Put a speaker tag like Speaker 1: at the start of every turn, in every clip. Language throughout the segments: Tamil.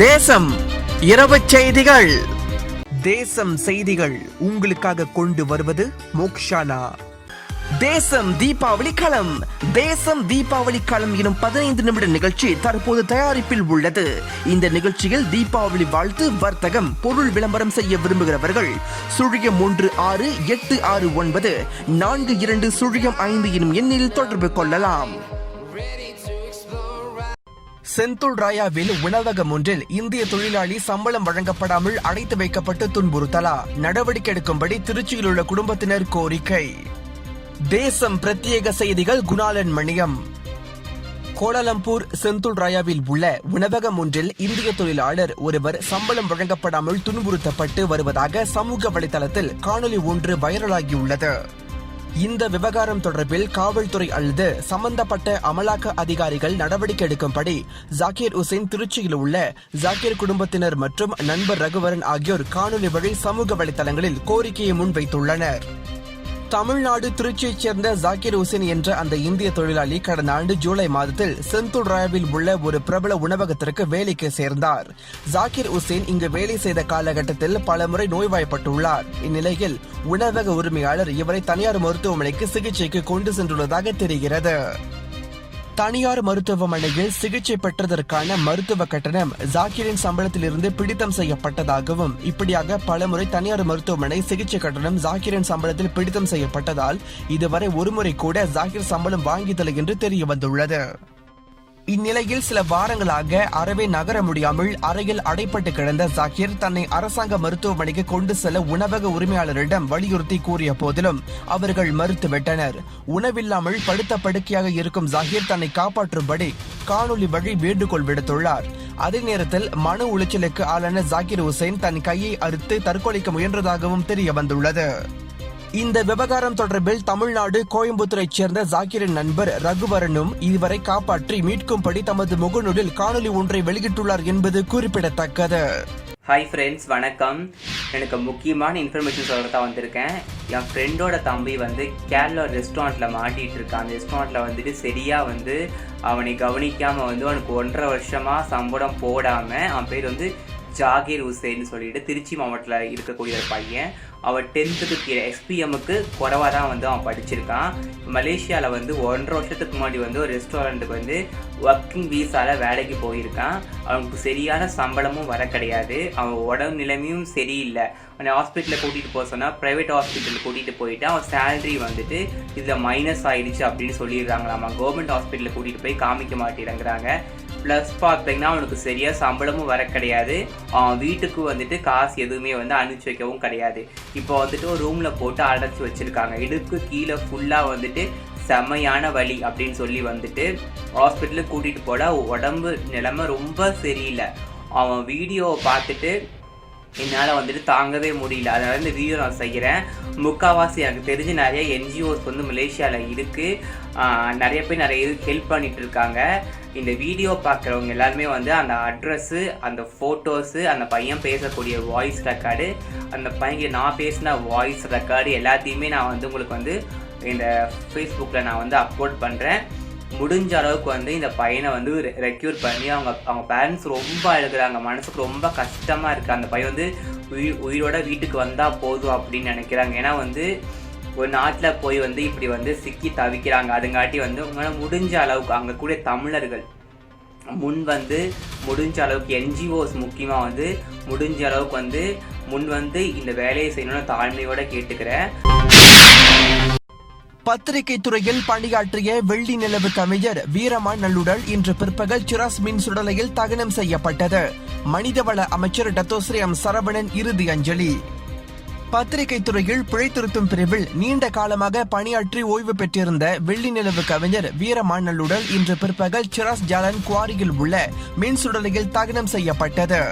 Speaker 1: தேசம் இரவு செய்திகள். தேசம் செய்திகள் உங்களுக்காக கொண்டு வருவது மோக்ஷானா. தேசம் தீபாவளி களம். தேசம் தீபாவளி களம் எனும் 15 நிமிட நிகழ்ச்சி தற்போது தயாரிப்பில் உள்ளது. இந்த நிகழ்ச்சியில் தீபாவளி வாழ்த்து, வர்த்தகம், பொருள் விளம்பரம் செய்ய விரும்புகிறவர்கள் 01686942005 எனும் எண்ணில் தொடர்பு கொள்ளலாம். செந்துல் ராயாவில் உணவகம் ஒன்றில் இந்திய தொழிலாளி சம்பளம் வழங்கப்படாமல் அடைத்து வைக்கப்பட்டு துன்புறுத்தலா, நடவடிக்கை எடுக்கும்படி திருச்சியில் உள்ள குடும்பத்தினர் கோரிக்கை. தேசம் பிரத்யேக செய்திகள். குணாலன் மணியம். கோலாலம்பூர் செந்துல் ராயாவில் உள்ள உணவகம் ஒன்றில் இந்திய தொழிலாளர் ஒருவர் சம்பளம் வழங்கப்படாமல் துன்புறுத்தப்பட்டு வருவதாக சமூக வலைதளத்தில் காணொலி ஒன்று வைரலாகியுள்ளது. இந்த விவகாரம் தொடர்பில் காவல்துறை அல்லது சம்பந்தப்பட்ட அமலாக்க அதிகாரிகள் நடவடிக்கை எடுக்கும்படி ஜாகிர் உசேன் திருச்சியில் உள்ள ஜாகிர் குடும்பத்தினர் மற்றும் நண்பர் ரகுவரன் ஆகியோர் காணொலி வழி சமூக வலைதளங்களில் கோரிக்கையை முன்வைத்துள்ளனர். தமிழ்நாடு திருச்சியைச் சேர்ந்த ஜாகிர் உசேன் என்ற அந்த இந்திய தொழிலாளி கடந்த ஆண்டு ஜூலை மாதத்தில் செந்துல் ராயாவில் உள்ள ஒரு பிரபல உணவகத்திற்கு வேலைக்கு சேர்ந்தார். ஜாகிர் உசேன் இங்கு வேலை செய்த காலகட்டத்தில் பலமுறை நோய்வாய்ப்பட்டுள்ளார். இந்நிலையில் உணவக உரிமையாளர் இவரை தனியார் மருத்துவமனைக்கு சிகிச்சைக்கு கொண்டு சென்றுள்ளதாக தெரிகிறது. தனியார் மருத்துவமனையில் சிகிச்சை பெற்றதற்கான மருத்துவ கட்டணம் ஜாகிரின் சம்பளத்திலிருந்து பிடித்தம் செய்யப்பட்டதாகவும், இப்படியாக பலமுறை தனியார் மருத்துவமனை சிகிச்சை கட்டணம் ஜாகிரின் சம்பளத்தில் பிடித்தம் செய்யப்பட்டதால் இதுவரை ஒருமுறை கூட ஜாகிர் சம்பளம் வாங்கியதில்லை என்று தெரிய வந்துள்ளது. இந்நிலையில் சில வாரங்களாக அறவே நகர முடியாமல் அறையில் அடைப்பட்டு கிடந்த ஜாகிர் தன்னை அரசாங்க மருத்துவமனைக்கு கொண்டு செல்ல உணவக உரிமையாளரிடம் வலியுறுத்தி கூறிய போதிலும் அவர்கள் மறுத்துவிட்டனர். உணவில்லாமல் படுத்த படுக்கையாக இருக்கும் ஜாகிர் தன்னை காப்பாற்றும்படி காணொலி வழி வேண்டுகோள் விடுத்துள்ளார். அதே நேரத்தில் மன உளைச்சலுக்கு ஆளான ஜாகிர் உசேன் தன் கையை அறுத்து தற்கொலைக்க முயன்றதாகவும் தெரிய வந்துள்ளது. இந்த விவகாரம் தொடர்பில் தமிழ்நாடு கோயம்புத்தூரைச் சேர்ந்த ஜாகிரின் நண்பர் ரகுவரனும் இதுவரை காப்பாற்றி மீட்கும்படி தமது முகநூலில் காணொலி ஒன்றை வெளியிட்டுள்ளார் என்பது குறிப்பிடத்தக்கது.
Speaker 2: ஹாய் ஃப்ரெண்ட்ஸ், வணக்கம். எனக்கு முக்கியமான இன்ஃபர்மேஷன் சொல்கிறதா வந்திருக்கேன். என் ஃப்ரெண்டோட தம்பி கேரளா ரெஸ்டாரண்ட்டில் மாட்டிகிட்டு இருக்கான். அந்த ரெஸ்டாரண்ட்டில் சரியாக அவனை கவனிக்காமல் அவனுக்கு 1.5 வருஷமாக சம்பளம் போடாமல், அவன் பேர் ஜாகிர் உசேன் சொல்லிட்டு திருச்சி மாவட்டத்தில் இருக்கக்கூடிய ஒரு பையன். அவன் 10th கீழே எஸ்பிஎம்முக்கு குறைவாக தான் அவன் படிச்சிருக்கான். மலேசியாவில் 1.5 வருஷத்துக்கு முன்னாடி ஒரு ரெஸ்டாரண்ட்டுக்கு ஒர்க்கிங் வீசாவில் வேலைக்கு போயிருக்கான். அவனுக்கு சரியான சம்பளமும் வர கிடையாது. அவன் உடம்பு நிலைமையும் சரியில்லை. அவனை ஹாஸ்பிட்டலில் கூட்டிகிட்டு போக சொன்னால் ப்ரைவேட் ஹாஸ்பிட்டல் கூட்டிகிட்டு போயிட்டு அவன் சேலரி இதில் மைனஸ் ஆகிடுச்சு அப்படின்னு சொல்லிடுறாங்களாமா. கவர்மெண்ட் ஹாஸ்பிட்டலில் கூட்டிகிட்டு போய் காமிக்க மாட்டேங்கிறாங்க. ப்ளஸ் பார்த்தீங்கன்னா அவனுக்கு சரியாக சம்பளமும் வர கிடையாது. அவன் வீட்டுக்கு காசு எதுவுமே அனுப்பிச்சி வைக்கவும் கிடையாது. இப்போ ஒரு ரூமில் போட்டு அடைச்சி வச்சுருக்காங்க. இடுப்பு கீழே ஃபுல்லாக செமையான வலி அப்படின்னு சொல்லி ஹாஸ்பிட்டலுக்கு கூட்டிகிட்டு போட உடம்பு நிலைமை ரொம்ப சரியில்லை. அவன் வீடியோவை பார்த்துட்டு என்னால் தாங்கவே முடியல. அதனால இந்த வீடியோ நான் செய்கிறேன். முக்கால்வாசி எனக்கு தெரிஞ்சு நிறைய என்ஜிஓஸ் மலேசியாவில் இருக்குது. நிறைய பேர் நிறைய இது ஹெல்ப் பண்ணிட்டு இருக்காங்க. இந்த வீடியோ பார்க்குறவங்க எல்லாருமே அந்த அட்ரஸ்ஸு, அந்த ஃபோட்டோஸு, அந்த பையன் பேசக்கூடிய வாய்ஸ் ரெக்கார்டு, அந்த பையன் நான் பேசின வாய்ஸ் ரெக்கார்டு எல்லாத்தையுமே நான் உங்களுக்கு இந்த ஃபேஸ்புக்கில் நான் அப்லோட் பண்ணுறேன். முடிஞ்ச அளவுக்கு இந்த பையனை ரெக்யூர் பண்ணி அவங்க பேரண்ட்ஸ் ரொம்ப அழுகிறாங்க. மனசுக்கு ரொம்ப கஷ்டமாக இருக்குது. அந்த பையன் உயிரோட வீட்டுக்கு வந்தால் போதும் அப்படின்னு நினைக்கிறாங்க. ஏன்னா ஒரு நாட்டில் போய் இப்படி சிக்கி தவிக்கிறாங்க. அதுங்காட்டி உங்களால் முடிஞ்ச அளவுக்கு அங்கே கூட தமிழர்கள் முடிஞ்ச அளவுக்கு என்ஜிஓஸ் முக்கியமாக முடிஞ்ச அளவுக்கு முன் இந்த வேலையை செய்யணும்னு தாழ்மையோட கேட்டுக்கிறேன்.
Speaker 1: பத்திரிகை துறையில் பணியாற்றிய வெள்ளி நிலவு கவிஞர் வீரமான் நல்லுடல் இன்று பிற்பகல் சிராஸ் மின் சுடலையில் தகனம் செய்யப்பட்டது. மனிதவள அமைச்சர் டத்தோஸ்ரீ எம் சரவணன் இறுதி அஞ்சலி. பத்திரிகை துறையில் பிழைத்திருத்தும் பிரிவில் நீண்ட காலமாக பணியாற்றி ஓய்வு பெற்றிருந்த வெள்ளி நிலவு கவிஞர் வீரமான் நல்லுடல் இன்று பிற்பகல் சிராஸ் ஜாலன் குவாரியில் உள்ள மின் சுடலையில் தகனம் செய்யப்பட்டது.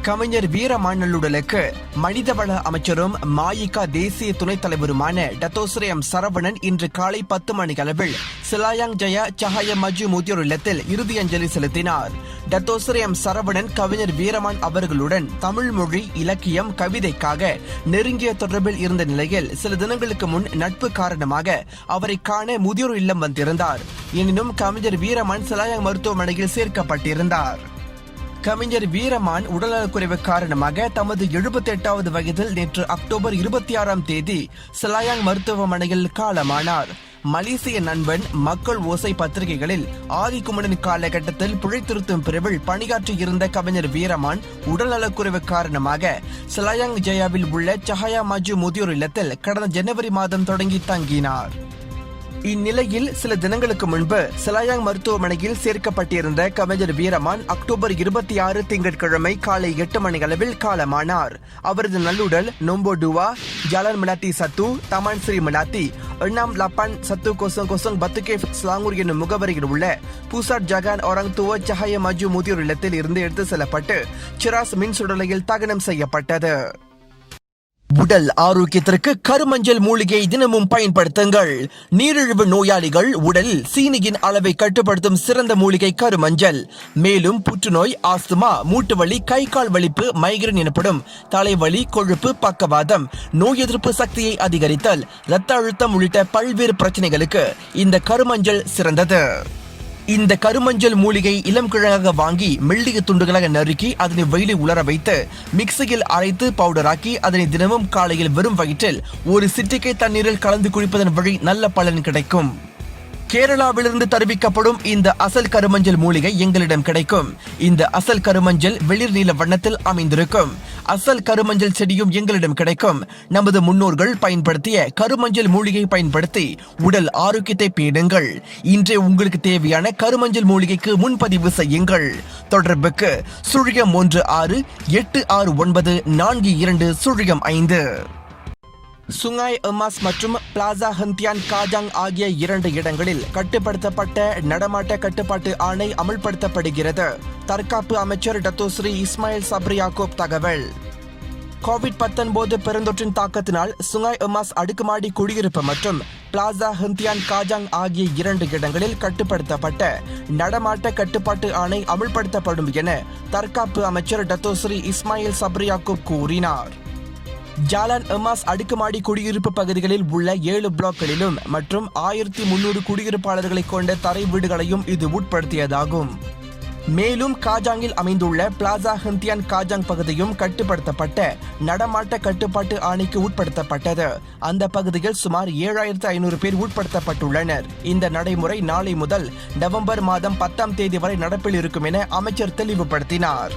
Speaker 1: கவிஞர் வீரமான் நல்லுடலுக்கு மனிதவள அமைச்சரும் மாயிகா தேசிய துணைத் தலைவருமான டத்தோஸ்ரீ எம் சரவணன் இன்று காலை 10 மணியளவில் சிலாயாங் ஜயா சஹாய மஜு முதியோர் இல்லத்தில் இறுதி அஞ்சலி செலுத்தினார். டத்தோஸ்ரீ எம் சரவணன் கவிஞர் வீரமான் அவர்களுடன் தமிழ் மொழி, இலக்கியம், கவிதைக்காக நெருங்கிய தொடர்பில் இருந்த நிலையில் சில தினங்களுக்கு முன் நட்பு காரணமாக அவரை காண முதியோர் இல்லம் வந்திருந்தார். எனினும் கவிஞர் வீரமான் சிலாயாங் மருத்துவமனையில் சேர்க்கப்பட்டிருந்தார். கவிஞர் வீரமான் உடல்நலக்குறைவு காரணமாக தமது 78வது வயதில் நேற்று அக்டோபர் 26ஆம் தேதி செலாயாங் மருத்துவமனையில் காலமானார். மலேசிய நண்பன், மக்கள் ஓசை பத்திரிகைகளில் ஆதிக்குமரன் காலகட்டத்தில் பிழைத்திருத்தும் பிரிவில் பணியாற்றியிருந்த கவிஞர் வீரமான் உடல்நலக்குறைவு காரணமாக செலாயாங் ஜயாவில் உள்ள சஹாயா மஜு முதியோர் இல்லத்தில் கடந்த ஜனவரி மாதம் தொடங்கி தங்கினார். இந்நிலையில் சில தினங்களுக்கு முன்பு செலாயாங் மருத்துவமனையில் சேர்க்கப்பட்டிருந்த கவிஞர் வீரமான் அக்டோபர் 26 திங்கட்கிழமை காலை 8 மணி அளவில் காலமானார். அவரது நல்லுடல் நொம்போடுவா, ஜாலன் மெலாத்தி சத்து, தமான் ஸ்ரீ மெலாத்தி 681000 பத்துகேஃப் ஸ்லாங்கூர் என்னும் முகவரியில் உள்ள பூசாட் ஜகான் orang tua சஹாயா மஜு முதியோர் இல்லத்தில் இருந்து எடுத்து செல்லப்பட்டு சிராஸ் மின் சுடலையில் தகனம் செய்யப்பட்டது. உடல் ஆரோக்கியத்திற்கு கருமஞ்சள் மூலிகையை தினமும் பயன்படுத்துங்கள். நீரிழிவு நோயாளிகள் உடலில் சீனியின் அளவை கட்டுப்படுத்தும் சிறந்த மூலிகை கருமஞ்சள். மேலும் புற்றுநோய், ஆஸ்துமா, மூட்டு வலி, கை கால் வலிப்பு, மைக்ரேன் எனப்படும் தலைவலி, கொழுப்பு, பக்கவாதம், நோய் எதிர்ப்பு சக்தியை அதிகரித்தல், இரத்த அழுத்தம் உள்ளிட்ட பல்வேறு பிரச்சனைகளுக்கு இந்த கருமஞ்சள் சிறந்தது. இந்த கருமஞ்சள் மூலிகை இளம் கிழங்காக வாங்கி மெல்லிய துண்டுகளாக நறுக்கி அதனை வெயிலில் உலர வைத்து மிக்சியில் அரைத்து பவுடராக்கி அதனை தினமும் காலையில் வெறும் வயிற்றில் ஒரு சிட்டிகை தண்ணீரில் கலந்து குடிப்பதன் வழி நல்ல பலன் கிடைக்கும். கேரளாவிலிருந்து தருவிக்கப்படும் இந்த அசல் கருமஞ்சள் மூலிகை எங்களிடம் கிடைக்கும். இந்த அசல் கருமஞ்சள் வெளிர் நீல வண்ணத்தில் அமைந்திருக்கும். அசல் கருமஞ்சள் செடியும் எங்களிடம் கிடைக்கும். நமது முன்னோர்கள் பயன்படுத்திய கருமஞ்சள் மூலிகை பயன்படுத்தி உடல் ஆரோக்கியத்தை பேணுங்கள். இன்றே உங்களுக்கு தேவையான கருமஞ்சள் மூலிகைக்கு முன்பதிவு செய்யுங்கள். தொடர்புக்கு 01368694205. சுங்காய் எமாஸ் மற்றும் பிளாசா ஹந்தியான் காஜாங் ஆகிய 2 இடங்களில் கட்டுப்படுத்தப்பட்ட நடமாட்ட கட்டுப்பாட்டு ஆணை அமல்படுத்தப்படுகிறது. தற்காப்பு அமைச்சர் டத்தோஸ்ரீ இஸ்மாயில் சப்ரி யாக்கூப் தகவல். கோவிட்-19 பெருந்தொற்றின் தாக்கத்தினால் சுங்காய் எமாஸ் அடுக்குமாடி குடியிருப்பு மற்றும் பிளாசா ஹந்தியான் காஜாங் ஆகிய 2 இடங்களில் கட்டுப்படுத்தப்பட்ட நடமாட்ட கட்டுப்பாட்டு ஆணை அமல்படுத்தப்படும் என தற்காப்பு அமைச்சர் டத்தோஸ்ரீ இஸ்மாயில் சப்ரி யாக்கூப் கூறினார். ஜாலான் எமாஸ் அடுக்குமாடி குடியிருப்பு பகுதிகளில் உள்ள 7 பிளாக்களிலும் மற்றும் 1300 குடியிருப்பாளர்களை கொண்ட தரை வீடுகளையும் இது உட்படுத்தியதாகும். மேலும் காஜாங்கில் அமைந்துள்ள பிளாசா ஹந்தியான் காஜாங் பகுதியும் கட்டுப்படுத்தப்பட்ட நடமாட்ட கட்டுப்பாட்டு ஆணைக்கு உட்படுத்தப்பட்டது. அந்த பகுதியில் சுமார் 7500 பேர் உட்படுத்தப்பட்டுள்ளனர். இந்த நடைமுறை நாளை முதல் நவம்பர் மாதம் 10ஆம் தேதி வரை நடப்பில் இருக்கும் என அமைச்சர் தெளிவுபடுத்தினார்.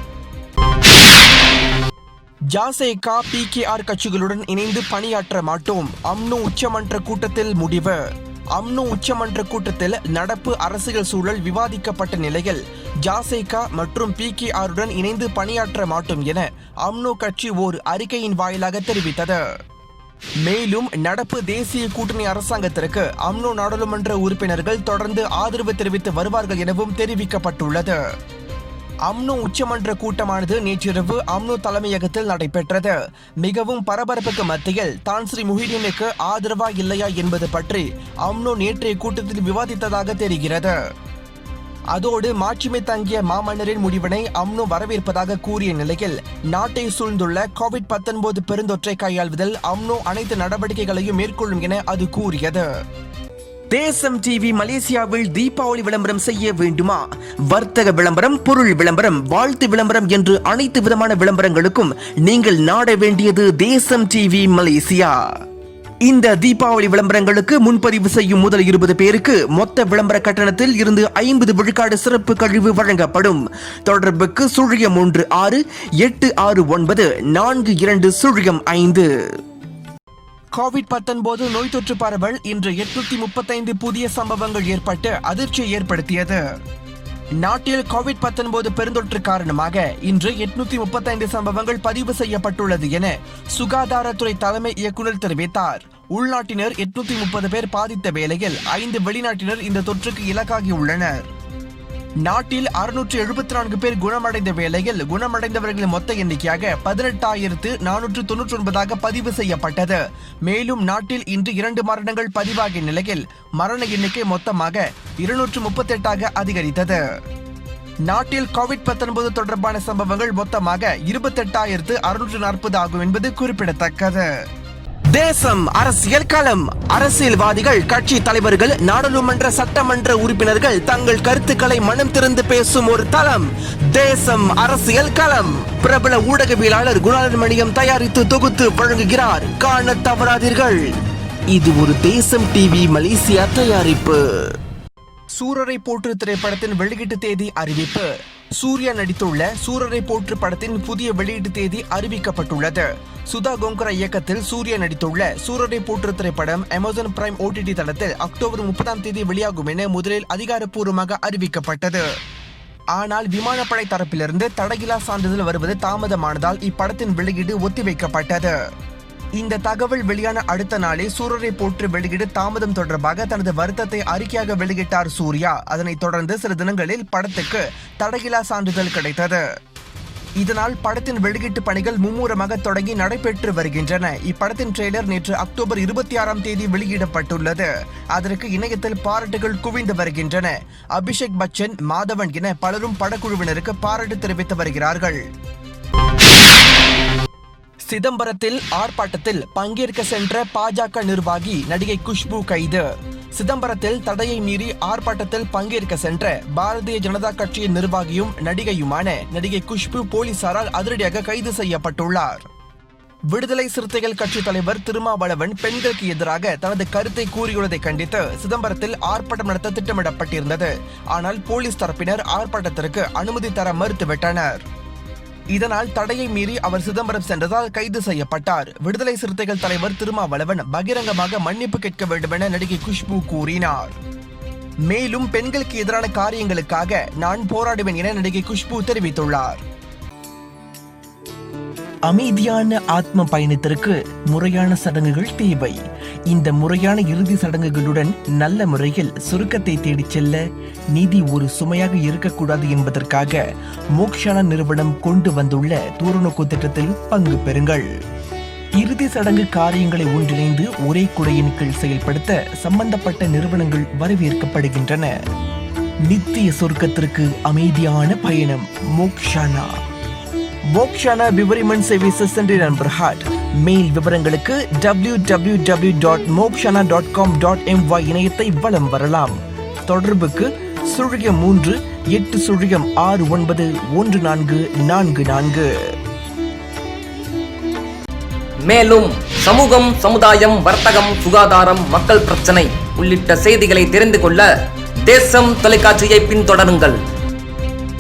Speaker 1: ஜாசேகா, PKR கட்சிகளுடன் இணைந்து பணியாற்ற மாட்டோம். அம்னோ உச்சமன்ற கூட்டத்தில் முடிவு. அம்னோ உச்சமன்ற கூட்டத்தில் நடப்பு அரசியல் சூழல் விவாதிக்கப்பட்ட நிலையில் ஜாசேகா மற்றும் PKR-உடன் இணைந்து பணியாற்ற மாட்டோம் என அம்னோ கட்சி ஓர் அறிக்கையின் வாயிலாக தெரிவித்தது. மேலும் நடப்பு தேசிய கூட்டணி அரசாங்கத்திற்கு அம்னோ நாடாளுமன்ற உறுப்பினர்கள் தொடர்ந்து ஆதரவு தெரிவித்து வருவார்கள் எனவும் தெரிவிக்கப்பட்டுள்ளது. அம்னோ உச்சமன்ற கூட்டமானது நேற்றிரவு அம்னோ தலைமையகத்தில் நடைபெற்றது. மிகவும் பரபரப்புக்கு மத்தியில் தான் ஸ்ரீ முஹிதீனுக்கு ஆதரவா இல்லையா என்பது பற்றி அம்னோ நேற்றைய கூட்டத்தில் விவாதித்ததாக தெரிகிறது. அதோடு மாட்சிமை தங்கிய மாமன்னரின் முடிவினை அம்னோ வரவேற்பதாக கூறிய நிலையில் நாட்டை சூழ்ந்துள்ள கோவிட்-19 பெருந்தொற்றை கையாள்வதில் அம்னோ அனைத்து நடவடிக்கைகளையும் மேற்கொள்ளும் என அது கூறியது. தேசம் டிவி மலேசியாவில் தீபாவளி விளம்பரம் செய்ய வேண்டுமா? வர்த்தக விளம்பரம், பொருள் விளம்பரம், வாழ்த்து விளம்பரம் என்று அனைத்து விதமான விளம்பரங்களுக்கும் நீங்கள் நாட வேண்டியது தேசம் டிவி மலேசியா. இந்த தீபாவளி விளம்பரங்களுக்கு முன்பதிவு செய்யும் முதல் 20 பேருக்கு மொத்த விளம்பர கட்டணத்தில் இருந்து 50 விழுக்காடு சிறப்பு கழிவு வழங்கப்படும். தொடர்புக்கு 01368694205. கோவிட்-19 நோய் தொற்று பரவல் இன்று 835 புதிய சம்பவங்கள் ஏற்பட்டு அதிர்ச்சியை ஏற்படுத்தியது. நாட்டில் கோவிட்-19 பெருந்தொற்று காரணமாக இன்று 835 சம்பவங்கள் பதிவு செய்யப்பட்டுள்ளது என சுகாதாரத்துறை தலைமை இயக்குநர் தெரிவித்தார். உள்நாட்டினர் 830 பேர் பாதித்த வேளையில் 5 வெளிநாட்டினர் இந்த தொற்றுக்கு இலக்காகியுள்ளனர். நாட்டில் 674 பேர் குணமடைந்த வேளையில் குணமடைந்தவர்களின் மொத்த எண்ணிக்கையாக 18,499 பதிவு செய்யப்பட்டது. மேலும் நாட்டில் இன்று 2 மரணங்கள் பதிவாகிய நிலையில் மரண எண்ணிக்கை மொத்தமாக 238 அதிகரித்தது. நாட்டில் கோவிட்-19 தொடர்பான சம்பவங்கள் மொத்தமாக 28,640 ஆகும் என்பது குறிப்பிடத்தக்கது. தேசம் அரசியல் களம். அரசியல்வாதிகள், கட்சி தலைவர்கள், நாடாளுமன்ற சட்டமன்ற உறுப்பினர்கள் தங்கள் கருத்துக்களை மனம் திறந்து பேசும் ஒரு தளம் தேசம் அரசியல் களம். பிரபல ஊடகவியலாளர் குணாளன் மணியம் தயாரித்து தொகுத்து வழங்குகிறார். காண தவறாதீர்கள். இது ஒரு தேசம் டிவி மலேசியா தயாரிப்பு. சூரரை போற்று திரைப்படத்தின் வெளியீட்டு தேதி அறிவிப்பு. சூர்யா நடித்துள்ள சூரரை போற்று படத்தின் புதிய வெளியீட்டு தேதி அறிவிக்கப்பட்டுள்ளது. சுதா கோங்கரா இயக்கத்தில் சூர்யா நடித்துள்ள சூரரை போற்று திரைப்படம் அமேசான் பிரைம் OTT தளத்தில் அக்டோபர் 30 வெளியாகும் என முதலில் அதிகாரப்பூர்வமாக அறிவிக்கப்பட்டது. ஆனால் விமானப்படை தரப்பிலிருந்து தடயில்லா சான்றிதழ் வருவது தாமதமானதால் இப்படத்தின் வெளியீடு ஒத்திவைக்கப்பட்டது. இந்த தகவல் வெளியான அடுத்த நாளே சூரரை போற்று வெளியீடு தாமதம் தொடர்பாக தனது வருத்தத்தை அறிக்கையாக வெளியிட்டார் சூர்யா. அதனைத் தொடர்ந்து சில தினங்களில் படத்துக்கு தடயில்லா சான்றிதழ் கிடைத்தது. இதனால் படத்தின் வெளியீட்டு பணிகள் மும்முரமாக தொடங்கி நடைபெற்று வருகின்றன. இப்படத்தின் ட்ரெய்லர் நேற்று அக்டோபர் 26 வெளியிடப்பட்டுள்ளது. அதற்கு இணையத்தில் பாராட்டுகள் குவிந்து வருகின்றன. அபிஷேக் பச்சன், மாதவன் என பலரும் படக்குழுவினருக்கு பாராட்டு தெரிவித்து வருகிறார்கள். சிதம்பரத்தில் ஆர்ப்பாட்டத்தில் பங்கேற்க சென்ற பாஜக நிர்வாகி நடிகை குஷ்பு கைது. சிதம்பரத்தில் தடையை மீறி ஆர்ப்பாட்டத்தில் பங்கேற்க சென்ற பாரதிய ஜனதா கட்சியின் நிர்வாகியும் நடிகையுமான நடிகை குஷ்பு போலீசாரால் அதிரடியாக கைது செய்யப்பட்டுள்ளார். விடுதலை சிறுத்தைகள் கட்சி தலைவர் திருமாவளவன் பெண்களுக்கு எதிராக தனது கருத்தை கூறியுள்ளதை கண்டித்து சிதம்பரத்தில் ஆர்ப்பாட்டம் நடத்த திட்டமிடப்பட்டிருந்தது. ஆனால் போலீஸ் தரப்பினர் ஆர்ப்பாட்டத்திற்கு அனுமதி தர மறுத்துவிட்டனர். இதனால் தடையை மீறி அவர் சிதம்பரம் சென்றதால் கைது செய்யப்பட்டார். விடுதலை சிறுத்தைகள் தலைவர் திருமாவளவன் பகிரங்கமாக மன்னிப்பு கேட்க வேண்டும் என நடிகை குஷ்பு கூறினார். மேலும் பெண்களுக்கு எதிரான காரியங்களுக்காக நான் போராடுவேன் என நடிகை குஷ்பு தெரிவித்துள்ளார். அமைதியான ஆத்ம பயணத்திற்கு முறையான சடங்குகள் தேவை. இந்த முறையான இறுதி சடங்குகளுடன் நல்ல முறையில் சுருக்கத்தை தேடிச் செல்ல நிதி ஒரு சுமையாக இருக்கக்கூடாது என்பதற்காக மோக்ஷானா நிறுவனம் கொண்டு வந்துள்ள தூரநோக்கு திட்டத்தில் பங்கு பெறுங்கள். இறுதி சடங்கு காரியங்களை ஒன்றிணைந்து ஒரே குடையின் கீழ் செயல்படுத்த சம்பந்தப்பட்ட நிறுவனங்கள் வரவேற்கப்படுகின்றன. நித்திய சொர்க்கத்திற்கு அமைதியான பயணம் Mokshana. Mokshana விவரிமன் services centre and பிரஹாட். மேல் விவரங்களுக்கு www.mokshana.com.my இணையத்தை வலம் வரலாம். தொடர்புக்கு 03-806914444.
Speaker 3: மேலும் சமூகம், சமுதாயம், வர்த்தகம், சுகாதாரம், மக்கள் பிரச்சனை உள்ளிட்ட செய்திகளை தெரிந்து கொள்ள தேசம் தொலைக்காட்சியை பின்தொடருங்கள்.